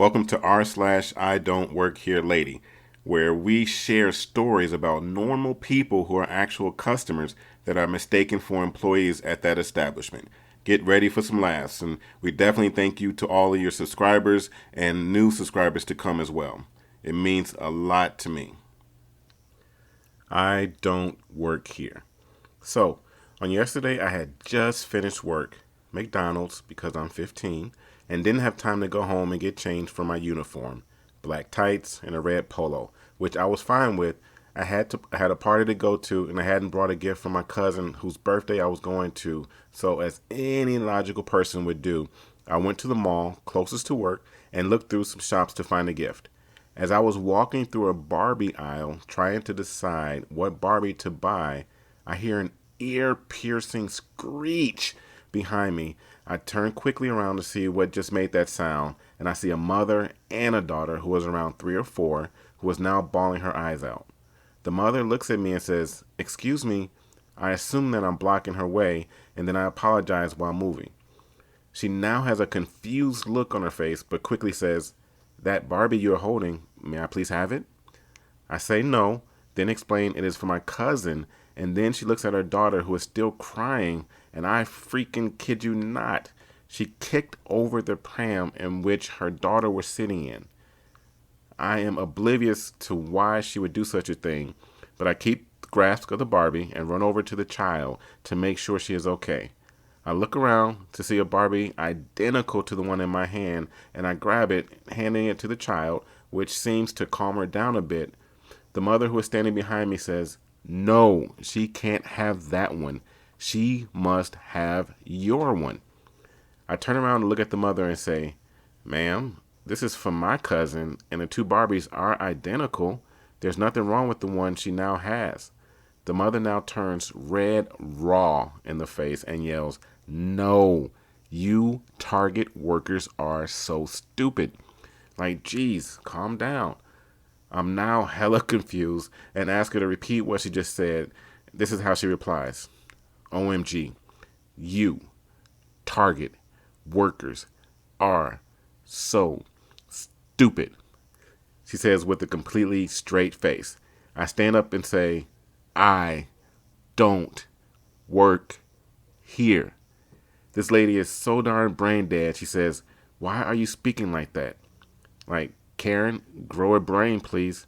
Welcome to r/slash idontworkherelady, where we share stories about normal people who are actual customers that are mistaken for employees at that establishment. Get ready for some laughs, and we definitely thank you to all of your subscribers and new subscribers to come as well. It means a lot to me. I don't work here. So, on yesterday, I had just finished work, McDonald's, because I'm 15, and didn't have time to go home and get changed for my uniform, black tights and a red polo, which I was fine with. I had a party to go to, and I hadn't brought a gift for my cousin whose birthday I was going to. So, as any logical person would do, I went to the mall closest to work and looked through some shops to find a gift. As I was walking through a Barbie aisle trying to decide what Barbie to buy, I hear an ear-piercing screech behind me. I turn quickly around to see what just made that sound, and I see a mother and a daughter who was around 3 or 4, who was now bawling her eyes out. The mother looks at me and says, "Excuse me." I assume that I'm blocking her way, and then I apologize while moving. She now has a confused look on her face, but quickly says, "That Barbie you're holding, may I please have it?" I say no, then explain it is for my cousin, and then she looks at her daughter who is still crying, and I freaking kid you not, she kicked over the pram in which her daughter was sitting in. I am oblivious to why she would do such a thing, but I keep grasp of the Barbie and run over to the child to make sure she is okay. I look around to see a Barbie identical to the one in my hand, and I grab it, handing it to the child, which seems to calm her down a bit. The mother who is standing behind me says, "No, she can't have that one. She must have your one." I turn around and look at the mother and say, "Ma'am, this is for my cousin, and the 2 Barbies are identical. There's nothing wrong with the one she now has." The mother now turns red raw in the face and yells, "No, you Target workers are so stupid." Like, geez, calm down. I'm now hella confused and ask her to repeat what she just said. This is how she replies. "OMG, you Target workers are so stupid," she says with a completely straight face. I stand up and say, "I don't work here." This lady is so darn brain dead. She says, "Why are you speaking like that?" Like, "Karen, grow a brain, please."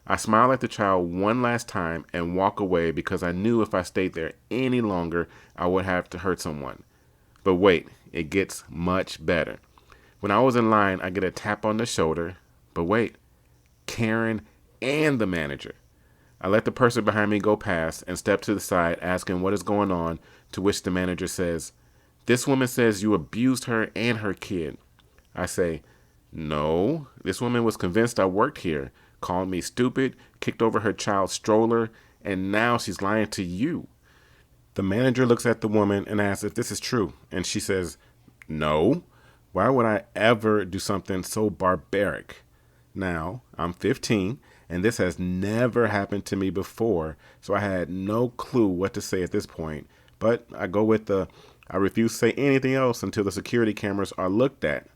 I smile at the child one last time and walk away because I knew if I stayed there any longer, I would have to hurt someone. But wait, it gets much better. When I was in line, I get a tap on the shoulder. But wait, Karen and the manager. I let the person behind me go past and step to the side asking what is going on, to which the manager says, "This woman says you abused her and her kid." I say, "No, this woman was convinced I worked here, called me stupid, kicked over her child's stroller, and now she's lying to you." The manager looks at the woman and asks if this is true, and she says, "No, why would I ever do something so barbaric?" Now, I'm 15, and this has never happened to me before, so I had no clue what to say at this point, but I go with I refuse to say anything else until the security cameras are looked at.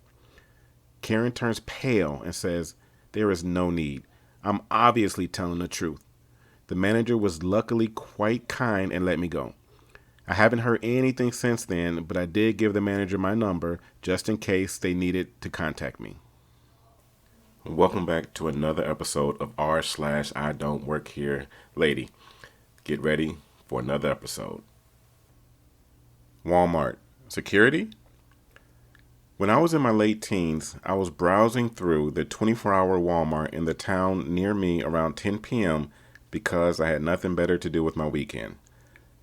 Karen turns pale and says, "There is no need. I'm obviously telling the truth." The manager was luckily quite kind and let me go. I haven't heard anything since then, but I did give the manager my number just in case they needed to contact me. Welcome back to another episode of r/slash I Don't Work Here Lady. Get ready for another episode. Walmart. Security? When I was in my late teens, I was browsing through the 24-hour Walmart in the town near me around 10 p.m. because I had nothing better to do with my weekend.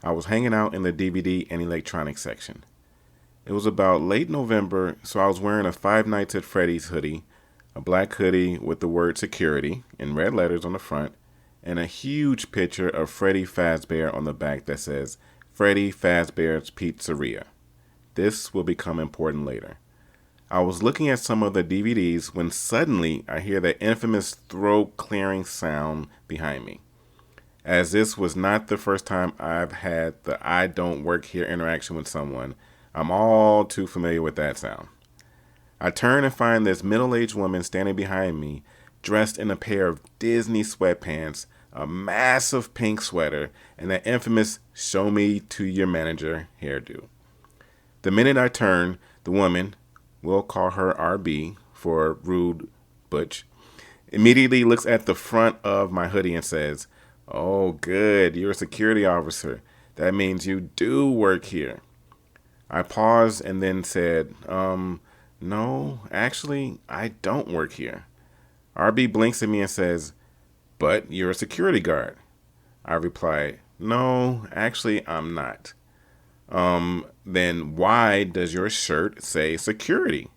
I was hanging out in the DVD and electronics section. It was about late November, so I was wearing a Five Nights at Freddy's hoodie, a black hoodie with the word security in red letters on the front, and a huge picture of Freddy Fazbear on the back that says, "Freddy Fazbear's Pizzeria. This will become important later." I was looking at some of the DVDs when suddenly I hear that infamous throat clearing sound behind me. As this was not the first time I've had the "I don't work here" interaction with someone, I'm all too familiar with that sound. I turn and find this middle-aged woman standing behind me, dressed in a pair of Disney sweatpants, a massive pink sweater, and that infamous "show me to your manager" hairdo. The minute I turn, the woman, we'll call her RB for rude butch, immediately looks at the front of my hoodie and says, "Oh, good, you're a security officer. That means you do work here." I paused and then said, no, actually, I don't work here." RB blinks at me and says, "But you're a security guard." I replied, "No, actually, I'm not." Then why does your shirt say security?"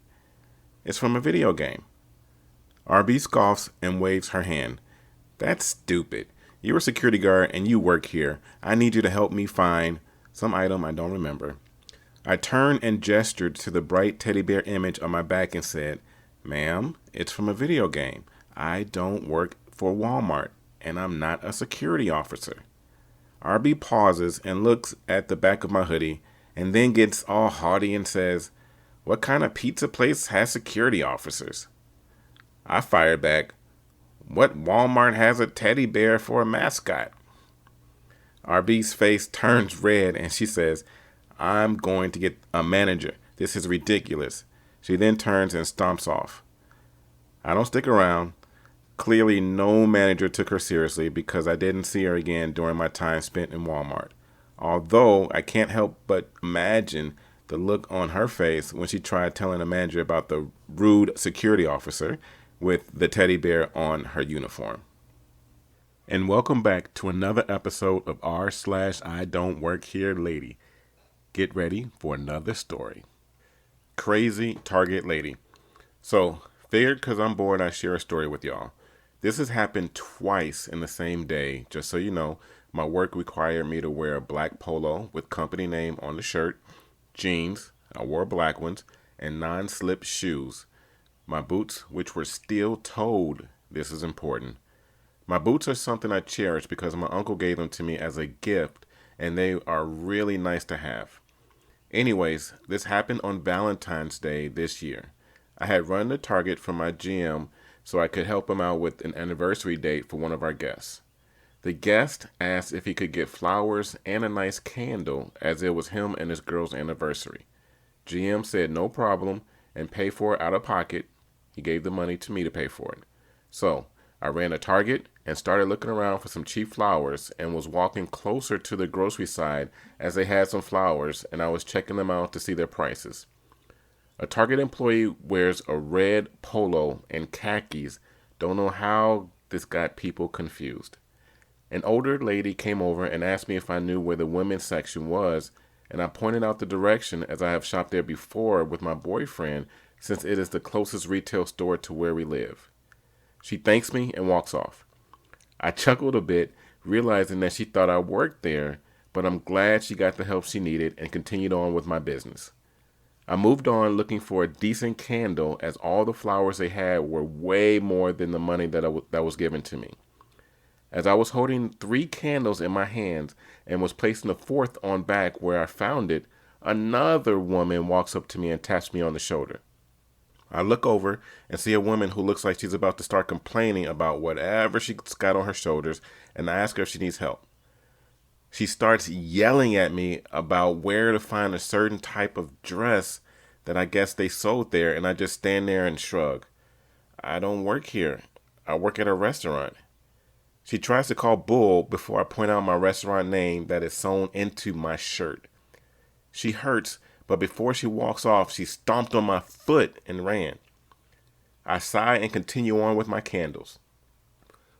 "It's from a video game." RB scoffs and waves her hand. "That's stupid. You're a security guard and you work here. I need you to help me find some item I don't remember." I turned and gestured to the bright teddy bear image on my back and said, "Ma'am, it's from a video game. I don't work for Walmart, and I'm not a security officer." RB pauses and looks at the back of my hoodie and then gets all haughty and says, "What kind of pizza place has security officers?" I fired back, "What Walmart has a teddy bear for a mascot?" RB's face turns red and she says, "I'm going to get a manager. This is ridiculous." She then turns and stomps off. I don't stick around. Clearly, no manager took her seriously because I didn't see her again during my time spent in Walmart. Although I can't help but imagine the look on her face when she tried telling the manager about the rude security officer with the teddy bear on her uniform. And welcome back to another episode of r/I don't work here lady. Get ready for another story. Crazy Target lady. So, figured because I'm bored, I share a story with y'all. This has happened twice in the same day. Just so you know, my work required me to wear a black polo with company name on the shirt, jeans, I wore black ones, and non-slip shoes. My boots, which were steel-toed, this is important. My boots are something I cherish because my uncle gave them to me as a gift, and they are really nice to have. Anyways, this happened on Valentine's Day this year. I had run to Target for my GM so I could help him out with an anniversary date for one of our guests. The guest asked if he could get flowers and a nice candle as it was him and his girl's anniversary. GM said no problem and pay for it out of pocket. He gave the money to me to pay for it. So I ran to Target and started looking around for some cheap flowers and was walking closer to the grocery side as they had some flowers and I was checking them out to see their prices. A Target employee wears a red polo and khakis. Don't know how this got people confused. An older lady came over and asked me if I knew where the women's section was, and I pointed out the direction as I have shopped there before with my boyfriend since it is the closest retail store to where we live. She thanks me and walks off. I chuckled a bit, realizing that she thought I worked there, but I'm glad she got the help she needed and continued on with my business. I moved on looking for a decent candle as all the flowers they had were way more than the money that was given to me. As I was holding 3 candles in my hands and was placing the 4th on back where I found it, another woman walks up to me and taps me on the shoulder. I look over and see a woman who looks like she's about to start complaining about whatever she's got on her shoulders, and I ask her if she needs help. She starts yelling at me about where to find a certain type of dress that I guess they sold there, and I just stand there and shrug. "I don't work here. I work at a restaurant." She tries to call bull before I point out my restaurant name that is sewn into my shirt. She hurts, but before she walks off, she stomped on my foot and ran. I sigh and continue on with my candles.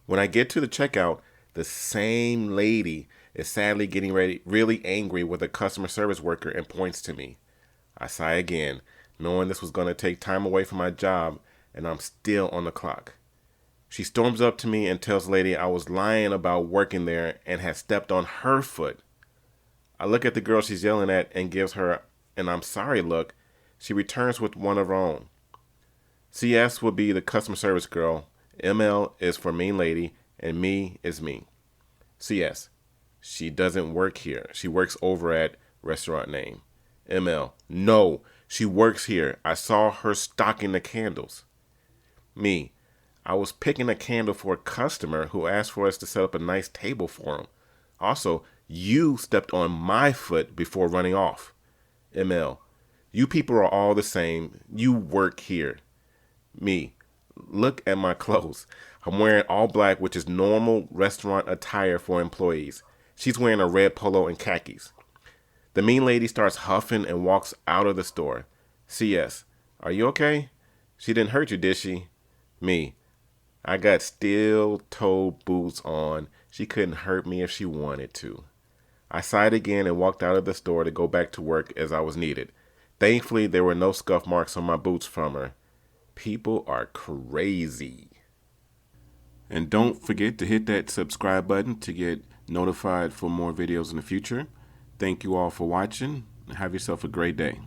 When I get to the checkout, the same lady is sadly getting really angry with a customer service worker and points to me. I sigh again, knowing this was going to take time away from my job, and I'm still on the clock. She storms up to me and tells the lady I was lying about working there and had stepped on her foot. I look at the girl she's yelling at and gives her an "I'm sorry" look. She returns with one of her own. CS will be the customer service girl, ML is for main lady, and me is me. CS, she doesn't work here. She works over at restaurant name. ML, no, She works here. I saw her stocking the candles. Me, I was picking a candle for a customer who asked for us to set up a nice table for him. Also, you stepped on my foot before running off. ML, you people are all the same. You work here. Me, look at my clothes. I'm wearing all black, which is normal restaurant attire for employees. She's wearing a red polo and khakis. The mean lady starts huffing and walks out of the store. CS, are you okay? She didn't hurt you, did she? Me, I got steel-toed boots on. She couldn't hurt me if she wanted to. I sighed again and walked out of the store to go back to work as I was needed. Thankfully, there were no scuff marks on my boots from her. People are crazy. And don't forget to hit that subscribe button to get notified for more videos in the future. Thank you all for watching. Have yourself a great day.